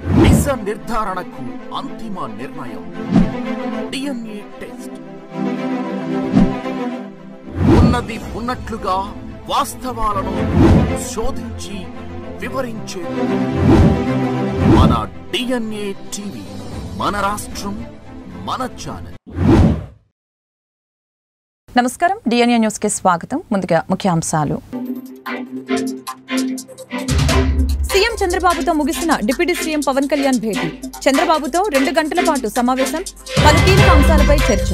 నిజ నిర్ధారణకు అంతిమ నిర్ణయం DNA టెస్ట్. ఉన్నది ఉన్నట్లుగా వాస్తవాలను శోధించి వివరించే మన DNA టీవీ, మన రాష్ట్రం, మన ఛానల్. నమస్కారం, DNA న్యూస్ కి స్వాగతం. ముందుగా ముఖ్యాంశాలు. సీఎం చంద్రబాబుతో ముగిసిన డిప్యూటీ సీఎం పవన్ కళ్యాణ్ భేటీ. చంద్రబాబుతో 2 గంటల పాటు సమావేశం, పలు కీలక అంశాలపై చర్చ.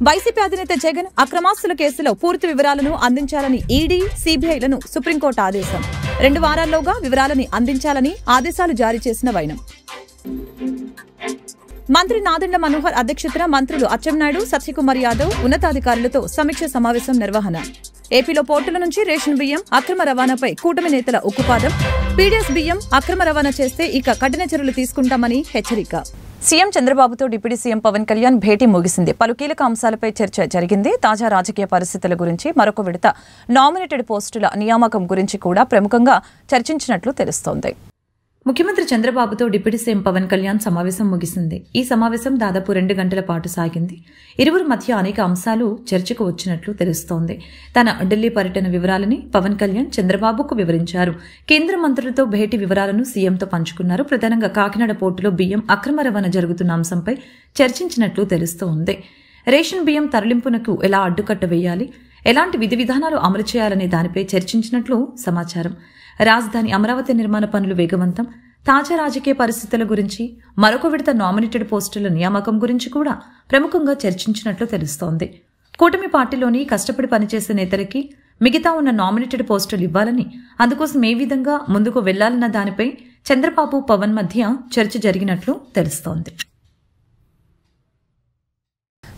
వైసీపీ అధినేత జగన్ అక్రమాస్తుల కేసులో పూర్తి వివరాలను అందించాలని ఈడీ, సీబీఐలను సుప్రీంకోర్టు ఆదేశం. 2 వారాల్లోగా వివరాలని అందించాలని ఆదేశాలు జారీ చేసిన వైనం. మంత్రి నాదెండ్ల మనోహర్ అధ్యక్షతన మంత్రులు అచ్చెన్నాయుడు, సత్యకుమార్ యాదవ్ ఉన్నతాధికారులతో సమీక్ష సమావేశం నిర్వహణ. ఏపీలో పోర్టుల నుంచి రేషన్ బియ్యం అక్రమ రవాణాపై కూటమి నేతల ఉక్కుపాదం. పీడీఎస్ బియ్యం అక్రమ రవాణా చేస్తే ఇక కఠిన చర్యలు తీసుకుంటామని హెచ్చరిక. సీఎం చంద్రబాబుతో డిప్యూటీ సీఎం పవన్ కళ్యాణ్ భేటీ ముగిసింది. పలు కీలక అంశాలపై చర్చ జరిగింది. తాజా రాజకీయ పరిస్థితుల గురించి, మరొక విడత నామినేటెడ్ పోస్టుల నియామకం గురించి కూడా ప్రముఖంగా చర్చించినట్లు తెలుస్తోంది. ముఖ్యమంత్రి చంద్రబాబుతో డిప్యూటీ సీఎం పవన్ కళ్యాణ్ సమావేశం ముగిసింది. ఈ సమావేశం దాదాపు 2 గంటల పాటు సాగింది. ఇరువురి మధ్య అనేక అంశాలు చర్చకు వచ్చినట్లు తెలుస్తోంది. తన ఢిల్లీ పర్యటన వివరాలని పవన్ కళ్యాణ్ చంద్రబాబుకు వివరించారు. కేంద్ర మంత్రులతో భేటీ వివరాలను సీఎంతో పంచుకున్నారు. ప్రధానంగా కాకినాడ పోర్టులో బియ్యం అక్రమ రవాణా జరుగుతున్న అంశంపై చర్చించినట్లు తెలుస్తోంది. రేషన్ బియ్యం తరలింపునకు ఎలా అడ్డుకట్ట వేయాలి, ఎలాంటి విధి విధానాలు అమలు చేయాలనే దానిపై చర్చించినట్లు సమాచారం. రాజధాని అమరావతి నిర్మాణ పనులు వేగవంతం, తాజా రాజకీయ పరిస్థితుల గురించి, మరొక విడత నామినేటెడ్ పోస్టుల నియామకం గురించి కూడా ప్రముఖంగా చర్చించినట్లు తెలుస్తోంది. కూటమి పార్టీలోని కష్టపడి పనిచేసే నేతలకి మిగతా ఉన్న నామినేటెడ్ పోస్టులు ఇవ్వాలని, అందుకోసం ఏ విధంగా ముందుకు వెళ్లాలన్న దానిపై చంద్రబాబు, పవన్ మధ్య చర్చ జరిగినట్లు తెలుస్తోంది.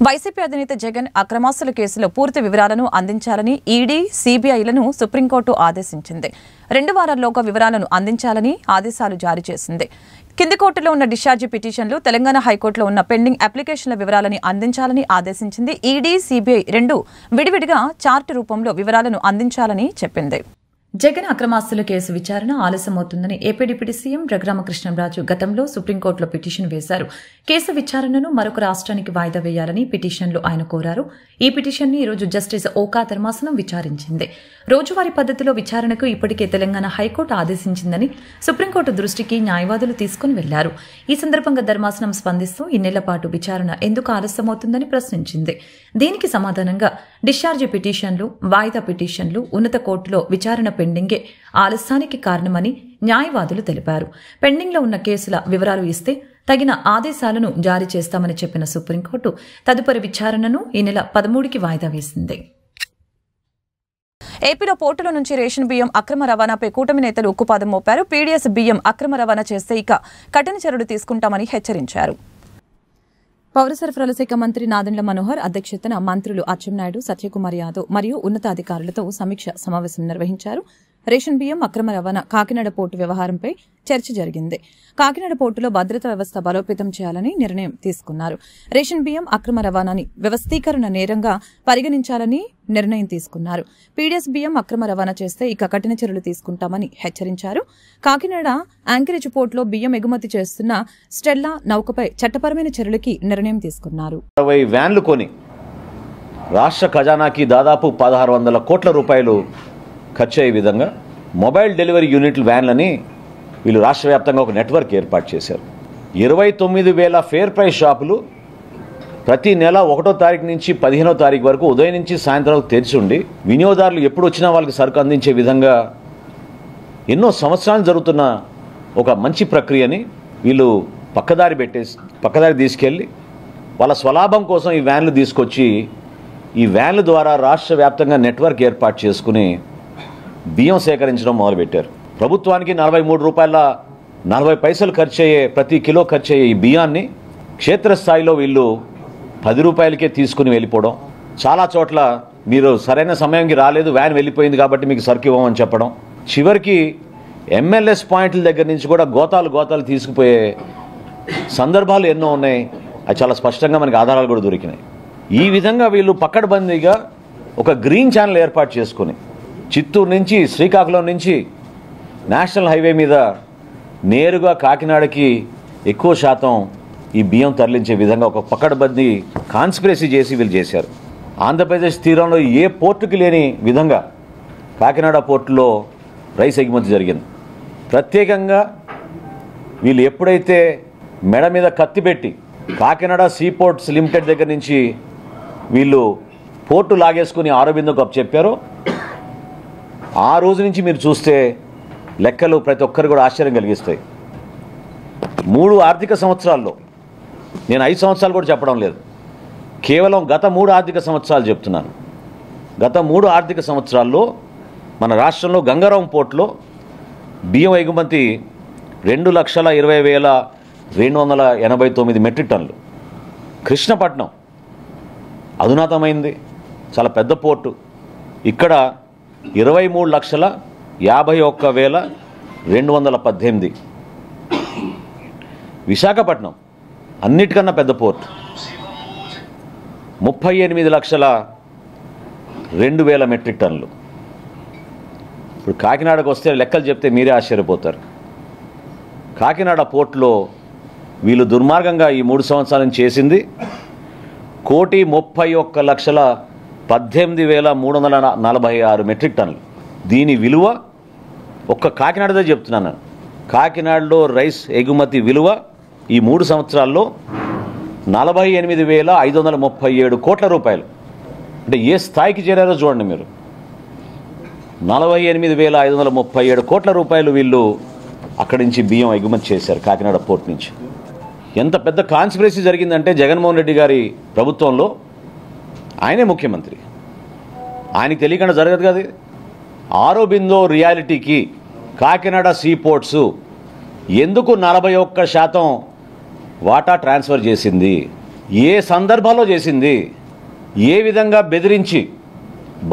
వైసీపీ అధినేత జగన్ అక్రమాస్తుల కేసులో పూర్తి వివరాలను అందించాలని ఈడీ, సీబీఐలను సుప్రీంకోర్టు ఆదేశించింది. 2 వారాల్లోగా వివరాలను అందించాలని ఆదేశాలు జారీ చేసింది. కింది కోర్టులో ఉన్న డిశ్చార్జి పిటిషన్లు, తెలంగాణ హైకోర్టులో ఉన్న పెండింగ్ అప్లికేషన్ల వివరాలని అందించాలని ఆదేశించింది. ఈడీ, సీబీఐ 2 విడివిడిగా చార్ట్ రూపంలో వివరాలను అందించాలని చెప్పింది. జగన్ అక్రమాస్తుల కేసు విచారణ ఆలస్యమవుతుందని ఏపీ డిప్యూటీ సీఎం రఘురామకృష్ణంరాజు గతంలో సుప్రీంకోర్టులో పిటిషన్ వేశారు. కేసు విచారణను మరొక రాష్ట్రానికి వాయిదా వేయాలని పిటిషన్లో ఆయన కోరారు. ఈ పిటిషన్ని ఈరోజు జస్టిస్ ఓకా ధర్మాసనం విచారించింది. రోజువారీ పద్ధతిలో విచారణకు ఇప్పటికే తెలంగాణ హైకోర్టు ఆదేశించిందని సుప్రీంకోర్టు దృష్టికి న్యాయవాదులు తీసుకుని వెళ్లారు. ఈ సందర్భంగా ధర్మాసనం స్పందిస్తూ ఈ నెలల పాటు విచారణ ఎందుకు ఆలస్యమవుతుందని ప్రశ్నించింది. దీనికి సమాధానంగా డిశ్చార్జి పిటిషన్లు, వాయిదా పిటిషన్లు ఉన్నత కోర్టులో విచారణ పెండింగే ఆలస్యానికి కారణమని న్యాయవాదులు తెలిపారు. పెండింగ్లో ఉన్న కేసుల వివరాలు ఇస్తే తగిన ఆదేశాలను జారీ చేస్తామని చెప్పిన సుప్రీంకోర్టు తదుపరి విచారణను ఈ నెల 13కి వాయిదా వేసింది. ఏపీలో పోర్టుల నుంచి రేషన్ బియ్యం అక్రమ రవాణాపై కూటమి నేతలు ఉక్కుపాదం మోపారు. పీడీఎస్ బియ్యం అక్రమ రవాణా చేస్తే ఇక కఠిన చర్యలు తీసుకుంటామని హెచ్చరించారు. పౌర సరఫరాల శాఖ మంత్రి నాదెండ్ల మనోహర్ అధ్యక్షతన మంత్రులు అచ్చెన్నాయుడు, సత్యకుమార్ యాదవ్ మరియు ఉన్నతాధికారులతో సమీక్ష సమావేశం నిర్వహించారు. రేషన్ బియ్యం అక్రమ రవాణా, కాకినాడ పోర్టు వ్యవహారంపై చర్చ జరిగింది. కాకినాడ పోర్టులో భద్రతా వ్యవస్థ బలోపేతం చేయాలని నిర్ణయం తీసుకున్నారు. రేషన్ బియ్యం అక్రమ రవాణాని వ్యవస్థీకరణ నేరంగా పరిగణించాలని నిర్ణయం తీసుకున్నారు. పీడీఎస్ బియ్యం అక్రమ రవాణా చేస్తే ఇక కఠిన చర్యలు తీసుకుంటామని హెచ్చరించారు. కాకినాడ యాంకరేజ్ పోర్టులో బియ్యం ఎగుమతి చేస్తున్న స్టెల్లా నౌకపై చట్టపరమైన చర్యలకి నిర్ణయం తీసుకున్నారు. 60 వ్యాన్లు కొని రాష్ట్ర ఖజానాకి దాదాపు 1600 కోట్ల రూపాయలు ఖర్చు అయ్యే విధంగా మొబైల్ డెలివరీ యూనిట్ల వ్యాన్లని వీళ్ళు రాష్ట్ర వ్యాప్తంగా ఒక నెట్వర్క్ ఏర్పాటు చేశారు. 29,000 ఫేర్ ప్రైస్ షాపులు ప్రతి నెల 1వ తారీఖు నుంచి 15వ తారీఖు వరకు ఉదయం నుంచి సాయంత్రం తెరిచి ఉండి వినియోగదారులు ఎప్పుడు వచ్చినా వాళ్ళకి సరుకు అందించే విధంగా ఎన్నో సంవత్సరాలు జరుగుతున్న ఒక మంచి ప్రక్రియని వీళ్ళు పక్కదారి తీసుకెళ్ళి వాళ్ళ స్వలాభం కోసం ఈ వ్యాన్లు తీసుకొచ్చి ఈ వ్యాన్ల ద్వారా రాష్ట్ర వ్యాప్తంగా నెట్వర్క్ ఏర్పాటు చేసుకుని బియ్యం సేకరించడం మొదలుపెట్టారు. ప్రభుత్వానికి 43 రూపాయల 40 పైసలు ఖర్చు అయ్యే, ప్రతి కిలో ఖర్చు అయ్యే ఈ బియ్యాన్ని క్షేత్రస్థాయిలో వీళ్ళు 10 రూపాయలకే తీసుకుని వెళ్ళిపోవడం. చాలా చోట్ల మీరు సరైన సమయానికి రాలేదు, వ్యాన్ వెళ్ళిపోయింది కాబట్టి మీకు సరుకు ఇవ్వమని చెప్పడం. చివరికి ఎంఎల్ఎస్ పాయింట్ల దగ్గర నుంచి కూడా గోతాలు తీసుకుపోయే సందర్భాలు ఎన్నో ఉన్నాయి. అది చాలా స్పష్టంగా మనకి ఆధారాలు కూడా దొరికినాయి. ఈ విధంగా వీళ్ళు పక్కడబందీగా ఒక గ్రీన్ ఛానల్ ఏర్పాటు చేసుకుని చిత్తూరు నుంచి శ్రీకాకుళం నుంచి నేషనల్ హైవే మీద నేరుగా కాకినాడకి ఎక్కువ శాతం ఈ బియ్యం తరలించే విధంగా ఒక పకడ్బందీ కాన్స్పిరసీ చేసి వీళ్ళు చేశారు. ఆంధ్రప్రదేశ్ తీరంలో ఏ పోర్టుకి లేని విధంగా కాకినాడ పోర్టులో రైస్ ఎగుమతి జరిగింది. ప్రత్యేకంగా వీళ్ళు ఎప్పుడైతే మెడ మీద కత్తి పెట్టి కాకినాడ సీపోర్ట్స్ లిమిటెడ్ దగ్గర నుంచి వీళ్ళు పోర్టు లాగేసుకుని ఆరోబిందోకు చెప్పారో ఆ రోజు నుంచి మీరు చూస్తే లెక్కలు ప్రతి ఒక్కరు కూడా ఆశ్చర్యం కలిగిస్తాయి. 3 ఆర్థిక సంవత్సరాల్లో, నేను 5 సంవత్సరాలు కూడా చెప్పడం లేదు, కేవలం గత 3 ఆర్థిక సంవత్సరాలు చెప్తున్నాను. గత 3 ఆర్థిక సంవత్సరాల్లో మన రాష్ట్రంలో గంగారాం పోర్టులో బియ్యం ఎగుమతి 2,20,289 మెట్రిక్ టన్నులు. కృష్ణపట్నం అధునాతమైంది, చాలా పెద్ద పోర్టు, ఇక్కడ 23,51,218. విశాఖపట్నం అన్నిటికన్నా పెద్ద పోర్టు, 38,02,000 మెట్రిక్ టన్నులు. ఇప్పుడు కాకినాడకు వస్తే లెక్కలు చెప్తే మీరే ఆశ్చర్యపోతారు. కాకినాడ పోర్టులో వీళ్ళు దుర్మార్గంగా ఈ 3 సంవత్సరాల నుంచి చేసింది 1,31,18,346 మెట్రిక్ టన్నులు. దీని విలువ ఒక్క కాకినాడదే చెప్తున్నాను, కాకినాడలో రైస్ ఎగుమతి విలువ ఈ 3 సంవత్సరాల్లో 48,537 కోట్ల రూపాయలు. అంటే ఏ స్థాయికి చేరారో చూడండి మీరు. 48,537 కోట్ల రూపాయలు వీళ్ళు అక్కడి నుంచి బియ్యం ఎగుమతి చేశారు కాకినాడ పోర్ట్ నుంచి. ఎంత పెద్ద కాన్స్పిరసీ జరిగిందంటే జగన్మోహన్ రెడ్డి గారి ప్రభుత్వంలో ఆయనే ముఖ్యమంత్రి, ఆయనకి తెలియకుండా జరగదు కదా. ఆరోబిందో రియాలిటీకి కాకినాడ సీపోర్ట్స్ ఎందుకు 41% వాటా ట్రాన్స్ఫర్ చేసింది, ఏ సందర్భంలో చేసింది, ఏ విధంగా బెదిరించి,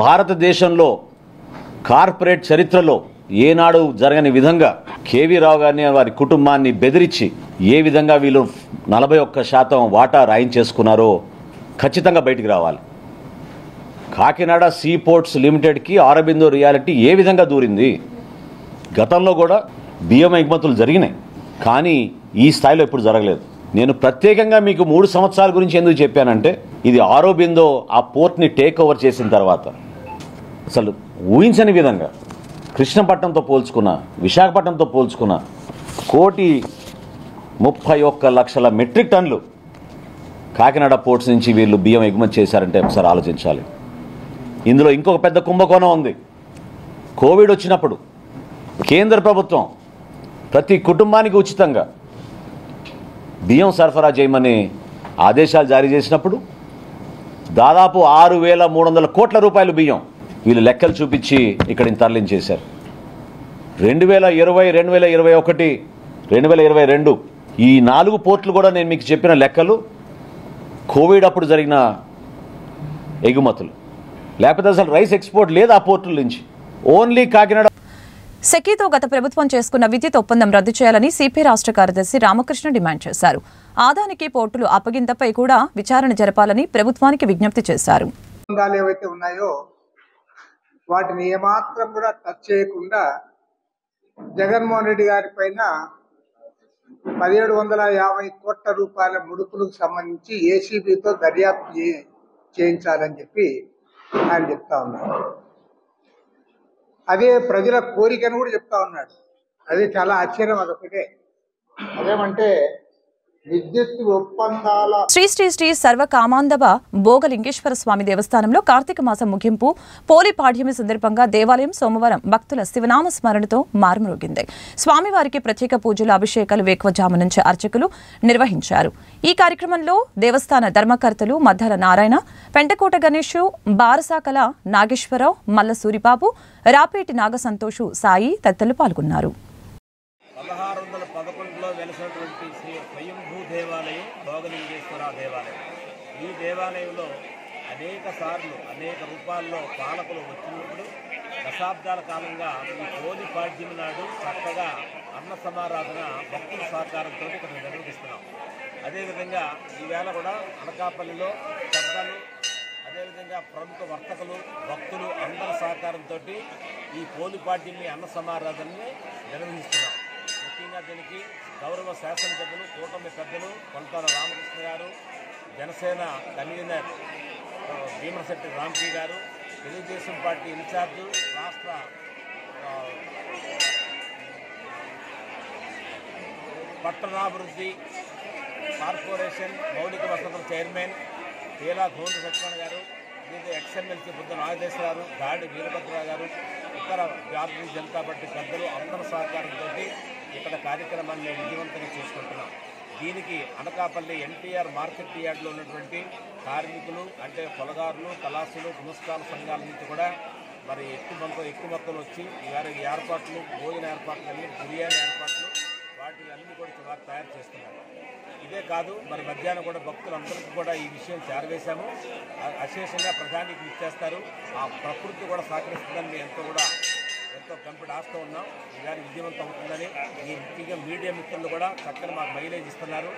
భారతదేశంలో కార్పొరేట్ చరిత్రలో ఏనాడు జరగని విధంగా కేవీ రావు గారిని వారి కుటుంబాన్ని బెదిరించి ఏ విధంగా వీళ్ళు 41% వాటా రాయించేసుకున్నారో ఖచ్చితంగా బయటికి రావాలి. కాకినాడ సీపోర్ట్స్ లిమిటెడ్కి ఆరోబిందో రియాలిటీ ఏ విధంగా దూరింది. గతంలో కూడా బియ్యం ఎగుమతులు జరిగినాయి, కానీ ఈ స్థాయిలో ఇప్పుడు జరగలేదు. నేను ప్రత్యేకంగా మీకు 3 సంవత్సరాల గురించి ఎందుకు చెప్పానంటే, ఇది ఆరోబిందో ఆ పోర్ట్ని టేక్ ఓవర్ చేసిన తర్వాత అసలు ఊహించని విధంగా కృష్ణపట్నంతో పోల్చుకున్న, విశాఖపట్నంతో పోల్చుకున్న 1,31,00,000 మెట్రిక్ టన్నులు కాకినాడ పోర్ట్స్ నుంచి వీళ్ళు బియ్యం ఎగుమతి చేశారంటే ఒకసారి ఆలోచించాలి. ఇందులో ఇంకొక పెద్ద కుంభకోణం ఉంది. కోవిడ్ వచ్చినప్పుడు కేంద్ర ప్రభుత్వం ప్రతి కుటుంబానికి ఉచితంగా బియ్యం సరఫరా చేయమని ఆదేశాలు జారీ చేసినప్పుడు దాదాపు 6,300 కోట్ల రూపాయలు బియ్యం వీళ్ళు లెక్కలు చూపించి ఇక్కడిని తరలించేశారు. 2020, 2021, 2022 ఈ 4 పోర్టులు కూడా నేను మీకు చెప్పిన లెక్కలు కోవిడ్ అప్పుడు జరిగిన ఎగుమతులు, లేకపోతే అసలు రైస్ ఎక్స్పోర్ట్ లేదు ఆ పోర్టుల నుంచి. ఓన్లీ కాకినాడ. సెకీతో గత ప్రభుత్వం చేసుకున్న విద్యుత్ ఒప్పందం రద్దు చేయాలని సిపి రాష్ట్ర కార్యదర్శి రామకృష్ణ డిమాండ్ చేశారు. ఆదానికి పోర్టులు అప్పగింతపై కూడా విచారణ జరపాలని ప్రభుత్వానికి విజ్ఞప్తి చేశారు. ఏవైతే ఉన్నాయో వాటిని ఏమాత్రం కూడా టచ్ చేయకుండా జగన్మోహన్ రెడ్డి గారి పైన 1,750 కోట్ల రూపాయల ముడుపులకు సంబంధించి ఏసీబీతో దర్యాప్తు చేయించాలని చెప్పి ఆయన చెప్తా ఉన్నాడు. అదే ప్రజల కోరికను కూడా చెప్తా ఉన్నాడు. అది చాలా ఆశ్చర్యం. అదొకటే. అదేమంటే విద్యుత్ ఒప్పందాల శ్రీ శ్రీ శ్రీ సర్వకామాంధవ భోగలింగేశ్వర స్వామి దేవస్థానంలో కార్తీక మాసం ముగింపు పోలి పాడ్యమి సందర్భంగా దేవాలయం సోమవారం భక్తుల శివనామ స్మరణతో మారుమ్రోగింది. స్వామివారికి ప్రత్యేక పూజలు, అభిషేకాలు వేకువజాము నుంచి అర్చకులు నిర్వహించారు. ఈ కార్యక్రమంలో దేవస్థాన ధర్మకర్తలు మద్దాల నారాయణ, పెంటకోట గణేష్, బారసాకల నాగేశ్వరరావు, మల్ల సూరిబాబు, రాపేటి నాగసంతోషు, సాయి తదితరులు పాల్గొన్నారు. 1611లో వెలసినటువంటి శ్రీ స్వయంభూ దేవాలయం భోగలింగేశ్వర దేవాలయం. ఈ దేవాలయంలో అనేక సార్లు అనేక రూపాల్లో పాలకులు వచ్చినప్పుడు దశాబ్దాల కాలంగా ఈ పోలి పాడ్యమి నాడు చక్కగా అన్న సమారాధన భక్తుల సహకారంతో ఇక్కడ నిర్వహిస్తున్నాం. అదేవిధంగా ఈవేళ కూడా అనకాపల్లిలో పెద్దలు, అదేవిధంగా ప్రముఖ వర్తకులు, భక్తులు అందరి సహకారంతో ఈ పోలిపాడ్యమి అన్న సమారాధనని నిర్వహిస్తున్నాం. ముఖ్యంగా దీనికి గౌరవ శాసనసభ్యులు, కూటమి పెద్దలు కొనతాల రామకృష్ణ గారు, జనసేన కన్వీనర్ భీమశెట్టి రామ్జీ గారు, తెలుగుదేశం పార్టీ ఇన్ఛార్జు, రాష్ట్ర పట్టణాభివృద్ధి కార్పొరేషన్ మౌలిక వసతుల చైర్మన్ తేలా గోండు సత్యనారాయణ గారు, వివిధ ఎక్స్ఎమ్మెల్సీ బుద్ధ నాగేశ్వరరావు, దాడి వీరభద్రరావు గారు, ఇతర భారతీయ జనతా పార్టీ పెద్దలు అందరి సహకారంతో ఇక్కడ కార్యక్రమాన్ని విజయవంతంగా చేసుకుంటున్నాం. దీనికి అనకాపల్లి ఎన్టీఆర్ మార్కెట్ యార్డ్లో ఉన్నటువంటి కార్మికులు అంటే పొలగారులు, కళాసులు, పునస్కార సంఘాల నుంచి కూడా మరి ఎక్కువ మొత్తంలో వచ్చి వారి ఏర్పాట్లు, భోజన ఏర్పాట్లు అన్ని, బిర్యానీ ఏర్పాట్లు వాటి అన్ని కూడా తయారు చేస్తున్నారు. ఇదే కాదు, మరి మధ్యాహ్నం కూడా భక్తులందరికీ కూడా ఈ విషయం చేరవేశాము. అశేషంగా ప్రధానికి ఇచ్చేస్తారు. ఆ ప్రకృతి కూడా సహకరిస్తుందని ఎంతో కంపెనీ ఆస్తూ ఉన్నాం. ఈసారి విజయవంతం అవుతుందని ఈ ముఖ్యంగా మీడియా మిత్రులు కూడా చక్కని మాకు మైలేజ్ ఇస్తున్నారు.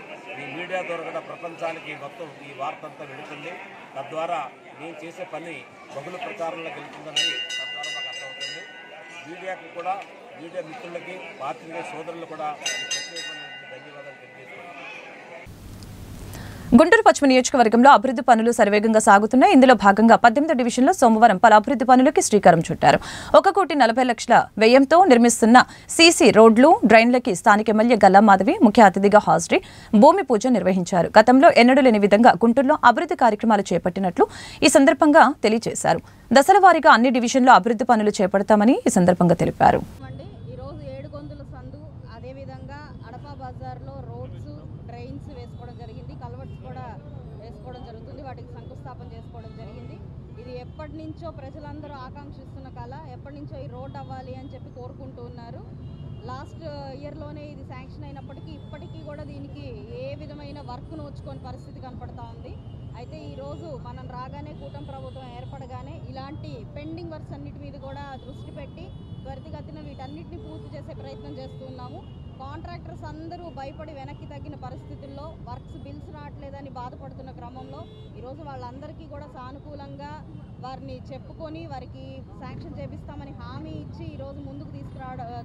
ఈ మీడియా ద్వారా కూడా ప్రపంచానికి మొత్తం ఈ వార్త అంతా వెళుతుంది. తద్వారా నేను చేసే పని బహుళ ప్రచారంలోకి వెళ్తుందని తద్వారా మాకు అర్థమవుతుంది. మీడియాకు కూడా, మీడియా మిత్రులకి, పాత్రికేయ సోదరులు కూడా ఈ ప్రత్యేకమైన ధన్యవాదాలు తెలియజేస్తున్నాను. గుంటూరు పశ్చిమ నియోజకవర్గంలో అభివృద్ధి పనులు శరవేగంగా సాగుతున్నాయి. ఇందులో భాగంగా 18వ డివిజన్లో సోమవారం పలు అభివృద్ధి పనులకి శ్రీకారం చుట్టారు. 1,40,00,000 వ్యయంతో నిర్మిస్తున్న సీసీ రోడ్లు, డ్రైన్లకి స్థానిక ఎమ్మెల్యే గల్లా మాధవి ముఖ్య అతిథిగా హాజరై భూమి పూజ నిర్వహించారు. గతంలో ఎన్నడూ లేని విధంగా గుంటూరులో అభివృద్ధి కార్యక్రమాలు చేపట్టినట్లు ఈ సందర్భంగా తెలియజేశారు. దశల వారీగా అన్ని డివిజన్లో అభివృద్ధి పనులు చేపడతామని ఈ సందర్భంగా తెలిపారు. ఎప్పటి నుంచో ప్రజలందరూ ఆకాంక్షిస్తున్న కళ, ఎప్పటి నుంచో ఈ రోడ్ అవ్వాలి అని చెప్పి కోరుకుంటూ ఉన్నారు. లాస్ట్ ఇయర్లోనే ఇది శాంక్షన్ అయినప్పటికీ ఇప్పటికీ కూడా దీనికి ఏ విధమైన వర్క్ నోచుకోని పరిస్థితి కనపడతా ఉంది. అయితే ఈరోజు మనం రాగానే కూటమి ప్రభుత్వం ఏర్పడగానే ఇలాంటి పెండింగ్ వర్క్స్ అన్నిటి మీద కూడా దృష్టి పెట్టి త్వరితగతిన వీటన్నిటిని పూర్తి చేసే ప్రయత్నం చేస్తున్నాము. కాంట్రాక్టర్స్ అందరూ భయపడి వెనక్కి తగ్గిన పరిస్థితుల్లో వర్క్స్ బిల్స్ రావట్లేదని బాధపడుతున్న క్రమంలో ఈరోజు వాళ్ళందరికీ కూడా సానుకూలంగా వారిని చెప్పుకొని వారికి శాంక్షన్ చేపిస్తామని హామీ ఇచ్చి ఈరోజు ముందుకు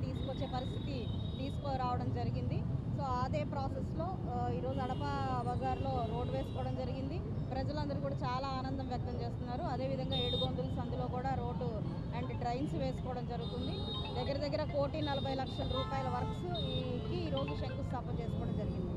తీసుకొచ్చే పరిస్థితి తీసుకురావడం జరిగింది. సో అదే ప్రాసెస్లో ఈరోజు అడప బజార్లో రోడ్ వేసుకోవడం జరిగింది. ప్రజలందరూ కూడా చాలా ఆనందం వ్యక్తం చేస్తున్నారు. అదేవిధంగా ఏడుగొందుల సందులో కూడా రోడ్డు అండ్ డ్రైన్స్ వేసుకోవడం జరుగుతుంది. దగ్గర 1,40,00,000 రూపాయల వర్క్స్ ఈరోజు శంకుస్థాపన చేసుకోవడం జరిగింది.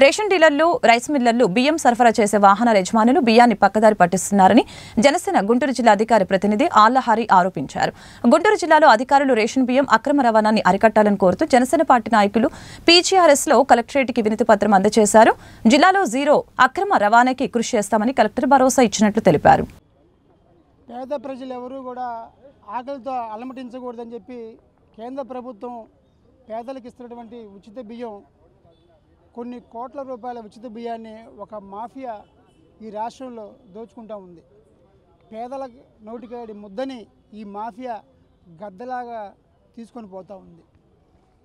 రేషన్ డీలర్లు, రైస్ మిల్లర్లు బియ్యం సరఫరా చేసే వాహనాల యజమానులు బియ్యాన్ని పక్కదారి పట్టిస్తున్నారని జనసేన గుంటూరు జిల్లా అధికారి ప్రతినిధి ఆళ్లహారి ఆరోపించారు. గుంటూరు జిల్లాలో అధికారులు రేషన్ బియ్యం అక్రమ రవాణాన్ని అరికట్టాలని కోరుతూ జనసేన పార్టీ నాయకులు పీజీఆర్ఎస్లో కలెక్టరేట్కి వినతి పత్రం అందజేశారు. జిల్లాలో జీరో అక్రమ రవాణాకి కృషి చేస్తామని కలెక్టర్ భరోసా ఇచ్చినట్లు తెలిపారు. పేద ప్రజలు ఎవరూ కూడా ఆకలితో అలమటించకూడదని చెప్పి కేంద్ర ప్రభుత్వం పేదలకు ఇస్తున్నటువంటి ఉచిత బియ్యం, కొన్ని కోట్ల రూపాయల ఉచిత బియ్యాన్ని ఒక మాఫియా ఈ రాష్ట్రంలో దోచుకుంటూ ఉంది. పేదల నోటికాడి ముద్దని ఈ మాఫియా గద్దలాగా తీసుకొని పోతూ ఉంది.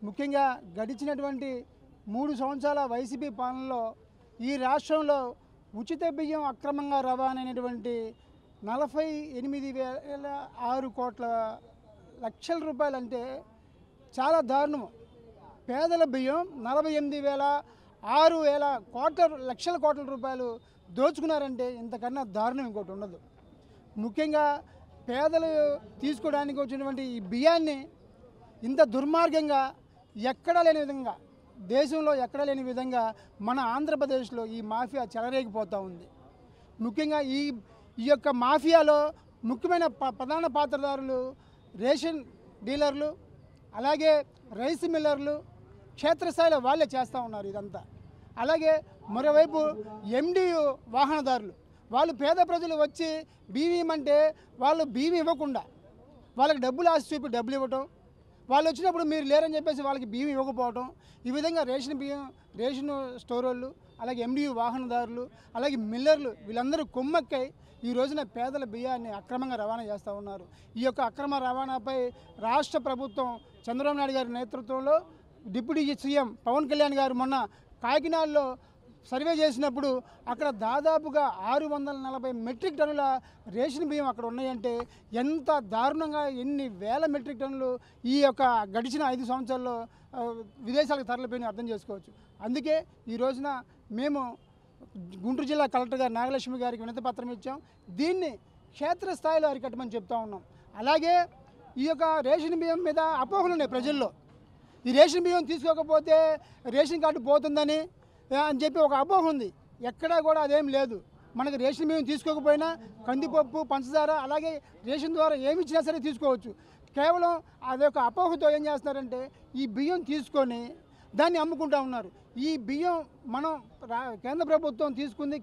ముఖ్యంగా గడిచినటువంటి 3 సంవత్సరాల వైసీపీ పాలనలో ఈ రాష్ట్రంలో ఉచిత బియ్యం అక్రమంగా రవాణా అయినటువంటి 48,600,00,000 రూపాయలు అంటే చాలా దారుణం. పేదల బియ్యం 48,600,00,000 కోట్ల రూపాయలు దోచుకున్నారంటే ఇంతకన్నా దారుణం ఇంకోటి ఉండదు. ముఖ్యంగా పేదలు తీసుకోవడానికి వచ్చినటువంటి ఈ బియ్యాన్ని ఇంత దుర్మార్గంగా ఎక్కడా లేని విధంగా, దేశంలో ఎక్కడా లేని విధంగా మన ఆంధ్రప్రదేశ్లో ఈ మాఫియా చెలరేగిపోతూ ఉంది. ముఖ్యంగా ఈ యొక్క మాఫియాలో ముఖ్యమైన ప్రధాన పాత్రధారులు రేషన్ డీలర్లు, అలాగే రైస్ మిల్లర్లు, క్షేత్రస్థాయిలో వాళ్ళే చేస్తూ ఉన్నారు ఇదంతా. అలాగే మరోవైపు ఎండియు వాహనదారులు, వాళ్ళు పేద ప్రజలు వచ్చి బియ్యం అంటే వాళ్ళు బియ్యం ఇవ్వకుండా వాళ్ళకి డబ్బులు ఆశ చూపి డబ్బులు ఇవ్వటం, వాళ్ళు వచ్చినప్పుడు మీరు లేరని చెప్పేసి వాళ్ళకి బియ్యం ఇవ్వకపోవటం, ఈ విధంగా రేషన్ స్టోర్ వాళ్ళు, అలాగే ఎండియు వాహనదారులు, అలాగే మిల్లర్లు వీళ్ళందరూ కొమ్మక్కై ఈ రోజున పేదల బియ్యాన్ని అక్రమంగా రవాణా చేస్తూ ఉన్నారు. ఈ యొక్క అక్రమ రవాణాపై రాష్ట్ర ప్రభుత్వం చంద్రబాబు నాయుడు గారి నేతృత్వంలో డిప్యూటీ సీఎం పవన్ కళ్యాణ్ గారు మొన్న కాకినాడలో సర్వే చేసినప్పుడు అక్కడ దాదాపుగా 640 మెట్రిక్ టన్నుల రేషన్ బియ్యం అక్కడ ఉన్నాయంటే ఎంత దారుణంగా ఎన్ని వేల మెట్రిక్ టన్నులు ఈ యొక్క గడిచిన 5 సంవత్సరాల్లో విదేశాలకు తరలిపోయిన అర్థం చేసుకోవచ్చు. అందుకే ఈ రోజున మేము గుంటూరు జిల్లా కలెక్టర్ గారు నాగలక్ష్మి గారికి వినతి పత్రం ఇచ్చాం. దీన్ని క్షేత్రస్థాయిలో అరికట్టమని చెప్తా ఉన్నాం. అలాగే ఈ యొక్క రేషన్ బియ్యం మీద అపోహలు ఉన్నాయి ప్రజల్లో. ఈ రేషన్ బియ్యం తీసుకోకపోతే రేషన్ కార్డు పోతుందని అని చెప్పి ఒక అపోహ ఉంది. ఎక్కడా కూడా అదేం లేదు. మనకు రేషన్ బియ్యం తీసుకోకపోయినా కందిపప్పు, పంచదార అలాగే రేషన్ ద్వారా ఏమి ఇచ్చినా సరే తీసుకోవచ్చు. కేవలం అదొక అపోహతో ఏం చేస్తున్నారంటే ఈ బియ్యం తీసుకొని దాన్ని అమ్ముకుంటూ ఉన్నారు. ఈ బియ్యం మనం కేంద్ర ప్రభుత్వం తీసుకుంది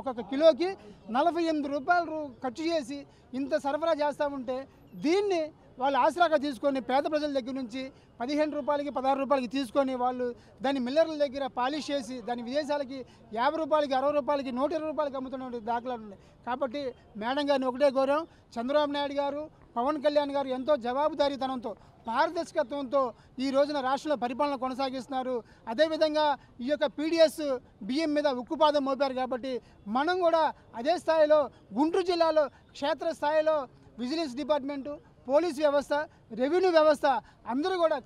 ఒక్కొక్క కిలోకి 48 రూపాయలు ఖర్చు చేసి ఇంత సరఫరా చేస్తూ ఉంటే దీన్ని వాళ్ళు ఆసరాగా తీసుకొని పేద ప్రజల దగ్గర నుంచి 15 రూపాయలకి 16 రూపాయలకి తీసుకొని వాళ్ళు దాన్ని మిల్లర్ల దగ్గర పాలిష్ చేసి దాన్ని విదేశాలకి 50 రూపాయలకి 60 రూపాయలకి 120 రూపాయలకి అమ్ముతున్న దాఖలాలు ఉన్నాయి. కాబట్టి మేడం గారిని ఒకటే కోరాం, చంద్రబాబు నాయుడు గారు, పవన్ కళ్యాణ్ గారు ఎంతో జవాబుదారీతనంతో పారదర్శకత్వంతో ఈ రోజున రాష్ట్రంలో పరిపాలన కొనసాగిస్తున్నారు. అదేవిధంగా ఈ యొక్క పీడిఎస్ బియ్యం మీద ఉక్కుపాదం మోపారు. కాబట్టి మనం కూడా అదే స్థాయిలో గుంటూరు జిల్లాలో క్షేత్రస్థాయిలో విజిలెన్స్ డిపార్ట్మెంటు, పోలీసు వ్యవస్థ, రెవెన్యూ వ్యవస్థ అందరూ కూడా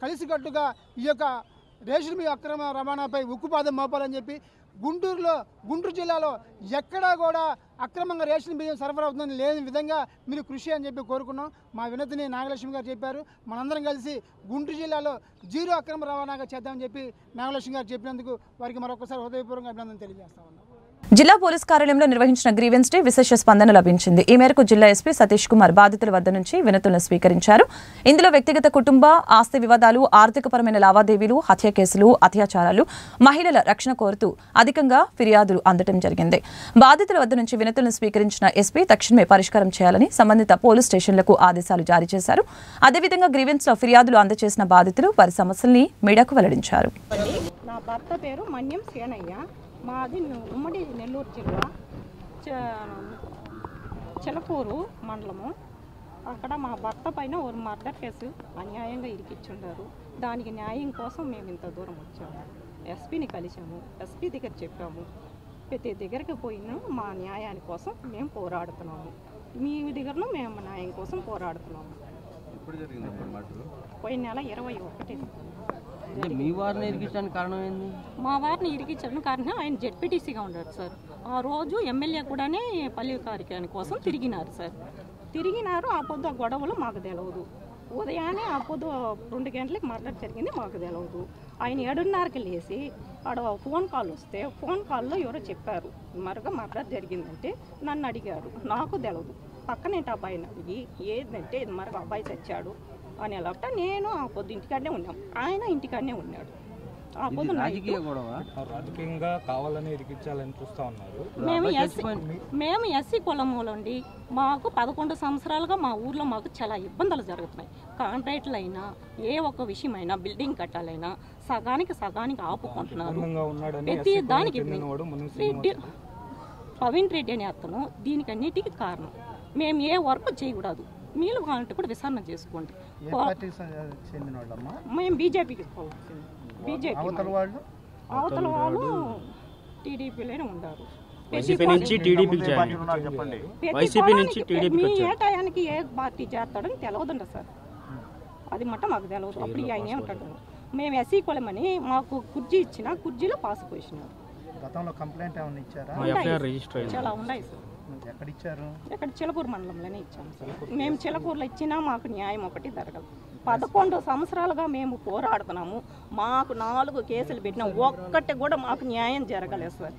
కలిసికట్టుగా ఈ యొక్క రేషన్ బియ్యం అక్రమ రవాణాపై ఉక్కుపాదం మోపాలని చెప్పి గుంటూరు జిల్లాలో ఎక్కడా కూడా అక్రమంగా రేషన్ బియ్యం సరఫరా అవుతుందని లేని విధంగా మీరు కృషి అని చెప్పి కోరుకున్నాం. మా వినతిని నాగలక్ష్మి గారు చెప్పారు. మనందరం కలిసి గుంటూరు జిల్లాలో 0 అక్రమ రవాణాగా చేద్దామని చెప్పి నాగలక్ష్మి గారు చెప్పినందుకు వారికి మరొకసారి హృదయపూర్వకంగా అభినందన తెలియజేస్తా ఉన్నాం. జిల్లా పోలీస్ కార్యాలయంలో నిర్వహించిన గ్రీవెన్స్ డే విశేష స్పందన లభించింది. ఈ మేరకు జిల్లా ఎస్పీ సతీష్ కుమార్ బాధితుల వద్ద నుంచి వినతులను స్వీకరించారు. ఇందులో వ్యక్తిగత కుటుంబ ఆస్తి వివాదాలు, ఆర్థికపరమైన లావాదేవీలు, హత్య కేసులు, అత్యాచారాలు, మహిళల రక్షణ కోరుతూ అధికంగా ఫిర్యాదులు అందడం జరిగింది. బాధితుల వద్ద నుంచి వినతులను స్వీకరించిన ఎస్పీ తక్షణమే పరిష్కారం చేయాలని సంబంధిత పోలీస్ స్టేషన్లకు ఆదేశాలు జారీ చేశారు. అదేవిధంగా గ్రీవెన్స్ లో ఫిర్యాదులు అందజేసిన బాధితులు వారి సమస్యల్ని మీడియాకు వెల్లడించారు. నా భర్త పేరు మన్యం సేనయ్య. మాది ఉమ్మడి నెల్లూరు జిల్లా చిలకూరు మండలము. అక్కడ మా భర్త పైన ఒక మర్డర్ కేసు అన్యాయంగా ఇరికిచ్చుండారు. దానికి న్యాయం కోసం మేము ఇంత దూరం వచ్చాము. ఎస్పీని కలిసాము, ఎస్పీ దగ్గర చెప్పాము. ప్రతి దగ్గరికి పోయినా మా న్యాయాని కోసం మేము పోరాడుతున్నాము. మీ దగ్గరను మేము న్యాయం కోసం పోరాడుతున్నాము. పోయిన నెల 21. మీ వారిని ఇరికించడానికి కారణం ఏంది? మా వారిని ఇరికించడానికి కారణం ఆయన జెడ్పీటీసీగా ఉన్నారు సార్. ఆ రోజు ఎమ్మెల్యే కూడానే పల్లె కార్యక్రమం కోసం తిరిగినారు సార్. ఆ పొద్దు ఆ గొడవలు మాకు తెలియదు. ఉదయాన్నే ఆ పొద్దు 2 గంటలకు మర్డర్ జరిగింది, మాకు తెలియదు. ఆయన 7:30కి లేచి ఆడ ఫోన్ కాల్ వస్తే ఫోన్ కాల్లో ఎవరో చెప్పారు మరొక మర్డర్ జరిగిందంటే నన్ను అడిగారు. నాకు తెలియదు. పక్కనేంటి అబ్బాయిని అడిగి ఏంటంటే ఇది మరొక అబ్బాయి చచ్చాడు అని ఎలా నేను ఆ పొద్దు ఇంటికాడనే ఉన్నాం, ఆయన ఇంటికాడనే ఉన్నాడు. ఆ పొద్దు రాజకీయంగా కావాలని ఇరికించాలని చూస్తా ఉన్నారు. మేము ఎస్సీ కులములండి. మాకు 11 సంవత్సరాలుగా మా ఊర్లో మాకు చాలా ఇబ్బందులు జరుగుతున్నాయి. కాంట్రాక్ట్లు అయినా ఏ ఒక్క విషయమైనా బిల్డింగ్ కట్టాలైనా సగానికి ఆపుకుంటున్నారు. ప్రతి దానికి పవన్ రెడ్డి అనే అతను దీనికన్నిటికీ కారణం. మేము ఏ వర్క్ చేయకూడదు, మీరు కావాలంటే కూడా విచారణ చేసుకోండి. మేము బీజేపీకి అవతల వాళ్ళు టీడీపీలోనే ఉన్నారు. మీ ఏ టయానికి ఏ పార్టీ చేస్తాడని తెలియదండి సార్. అది మట్ట మాకు తెలియదు. అప్పుడు ఆయన ఏమంటాడు, మేము ఎస్సీ కులమని మాకు కుర్జీ ఇచ్చిన కుర్జీలో పాస్ పోయినారు. చాలా ఉన్నాయి సార్. ఎక్కడ చిలకూరు మండలంలోనే ఇచ్చాము సార్. మేము చిలకూరులో ఇచ్చినా మాకు న్యాయం ఒకటి జరగదు. 11 సంవత్సరాలుగా మేము పోరాడుతున్నాము. మాకు 4 కేసులు పెట్టినా ఒక్కటి కూడా మాకు న్యాయం జరగలేదు సార్.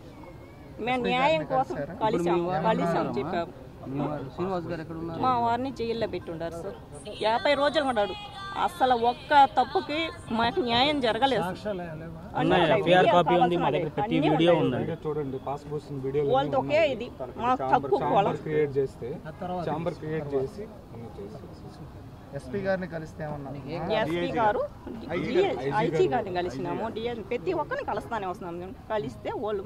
మేము న్యాయం కోసం కలిసాం చెప్పాము. మా వారిని జైల్లో పెట్టుండారు సార్. 50 రోజులు ఉన్నాడు. అసలు ఒక్క తప్పుకి మాకు న్యాయం జరగలేదు. వాళ్ళతో ఒకే ఇది మాకు తక్కువ. ఎస్పీ గారిని కలిస్తే ఎస్పీ గారు ఐజీ గారిని కలిసినాము. ప్రతి ఒక్కరిని కలుస్తానే వస్తున్నాము. కలిస్తే వాళ్ళు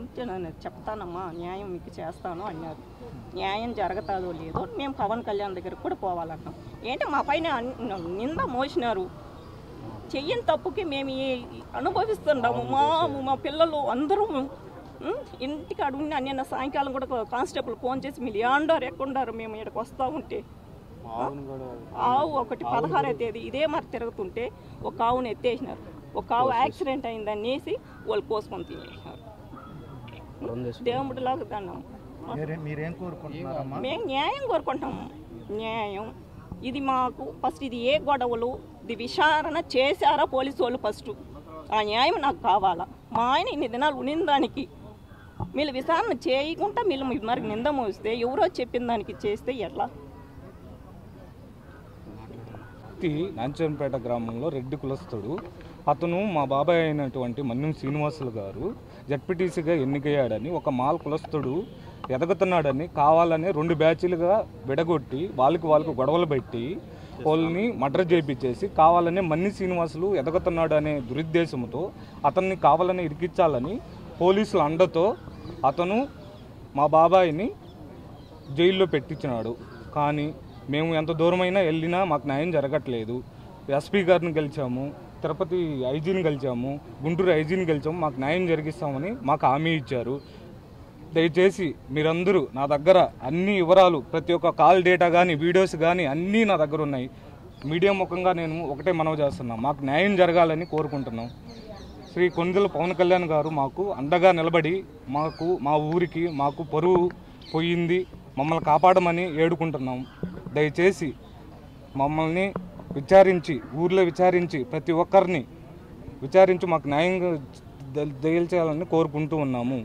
చెప్తానమ్మా న్యాయం మీకు చేస్తాను అన్నారు. న్యాయం జరుగుతుందో లేదో మేము పవన్ కళ్యాణ్ దగ్గరకు కూడా పోవాలన్నాం. ఏంటి మా పైన నింద మోసినారు. చెయ్యని తప్పుకి మేము అనుభవిస్తున్నాము. మా పిల్లలు అందరూ ఇంటికి అడుగుని నిన్న సాయంకాలం కూడా కానిస్టేబుల్ ఫోన్ చేసి మీరు ఏమండారు ఎక్కడుండారు, మేము ఇక్కడికి వస్తూ ఉంటే ఆవు ఒకటి 16వ తేదీ ఇదే మరి తిరుగుతుంటే ఒక ఆవును ఎత్తేసినారు. ఒక ఆవు యాక్సిడెంట్ అయిందనేసి వాళ్ళు కోసుకొని తినేసినారు. దేవుడిలాగా దండం. మేము న్యాయం కోరుకుంటాము. న్యాయం ఇది మాకు ఫస్ట్. ఇది ఏ గొడవలు, ఇది విచారణ చేశారా పోలీసు వాళ్ళు ఫస్ట్. ఆ న్యాయం నాకు కావాలా. మా ఆయన ఇన్ని దినాలు ఉన్నదానికి మీరు విచారణ చేయకుండా మీరు మరి నింద మోస్తే ఎవరో చెప్పిన దానికి చేస్తే ఎట్లా? నాంచంపేట గ్రామంలో రెడ్డి కులస్తుడు అతను మా బాబాయ్ అయినటువంటి మన్యం శ్రీనివాసులు గారు జడ్పీటీసీగా ఎన్నికయ్యాడని ఒక మాల్ కులస్తుడు ఎదగుతున్నాడని కావాలని 2 బ్యాచ్లుగా విడగొట్టి వాళ్ళకు గొడవలు పెట్టి వాళ్ళని మర్డర్ చేయించేసి కావాలని మన్ని శ్రీనివాసులు ఎదగుతున్నాడు అనే దురుద్దేశంతో అతన్ని కావాలని ఇరికించాలని పోలీసుల అండతో అతను మా బాబాయిని జైల్లో పెట్టించినాడు. కానీ మేము ఎంత దూరమైనా వెళ్ళినా మాకు న్యాయం జరగట్లేదు. ఎస్పీ గారిని గెలిచాము, తిరుపతి ఐజీని గెలిచాము, గుంటూరు ఐజీని గెలిచాము, మాకు న్యాయం జరిగిస్తామని మాకు హామీ ఇచ్చారు. దయచేసి మీరందరూ నా దగ్గర అన్ని వివరాలు, ప్రతి ఒక్క కాల్ డేటా కానీ వీడియోస్ కానీ అన్నీ నా దగ్గర ఉన్నాయి. మీడియా ముఖంగా నేను ఒకటే మనవి చేస్తున్నాను, మాకు న్యాయం జరగాలని కోరుకుంటున్నాం. శ్రీ కొణిదెల పవన్ కళ్యాణ్ గారు మాకు అండగా నిలబడి మా ఊరికి మాకు పరువు పోయింది, మమ్మల్ని కాపాడమని వేడుకుంటున్నాం. దయచేసి మమ్మల్ని ఊర్లో విచారించి ప్రతి ఒక్కరిని విచారించి మాకు న్యాయంగా తేల్చేయాలని కోరుకుంటూ ఉన్నాము.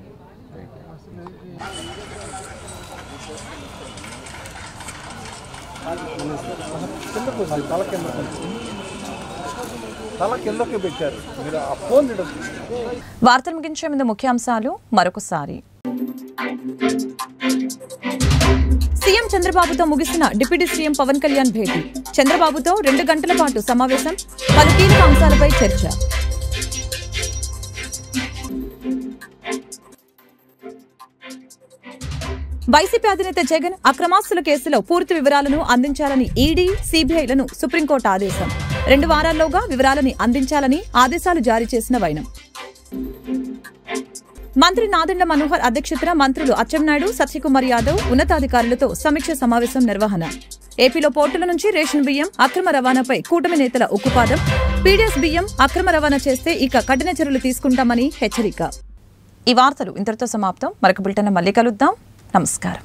వార్తలు ముగించే ముందు ముఖ్యాంశాలు మరొకసారి. సీఎం చంద్రబాబుతో ముగిసిన డిప్యూటీ సీఎం పవన్ కళ్యాణ్ భేటీ. చంద్రబాబుతో 2 గంటల పాటు సమావేశం, పలు కీలక అంశాలపై చర్చ. వైసీపీ అధినేత జగన్ అక్రమాస్తుల కేసులో పూర్తి వివరాలను అందించాలని ఈడీ, సీబీఐలను సుప్రీంకోర్టు ఆదేశం. 2 వారాల్లోగా వివరాలని అందించాలని ఆదేశాలు జారీ చేసిన వైనం. మంత్రి నాదెండ్ల మనోహర్ అధ్యక్షతన మంత్రులు అచ్చెన్నాయుడు, సత్యకుమార్ యాదవ్ ఉన్నతాధికారులతో సమీక్ష సమావేశం నిర్వహణ. ఏపీలో పోర్టుల నుంచి రేషన్ బియ్యం అక్రమ రవాణాపై కూటమి నేతల ఉక్కుపాదం. పీడీఎస్ బియ్యం అక్రమ రవాణా చేస్తే ఇక కఠిన చర్యలు తీసుకుంటామని హెచ్చరిక. ఈ వార్తలు ఇంతటితో సమాప్తం. మరొక బులెటిన్ మళ్ళీ కలుద్దాం. నమస్కారం.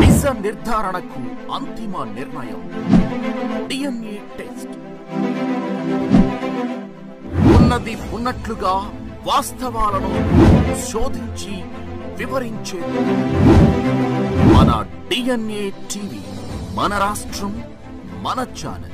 నిజ నిర్ధారణకు అంతిమ నిర్ణయం డిఎన్ఏ టెస్ట్. ఉన్నది ఉన్నట్లుగా వాస్తవాలను శోధించి వివరించే మన డిఎన్ఏ టీవీ, మన రాష్ట్రం, మన ఛానల్.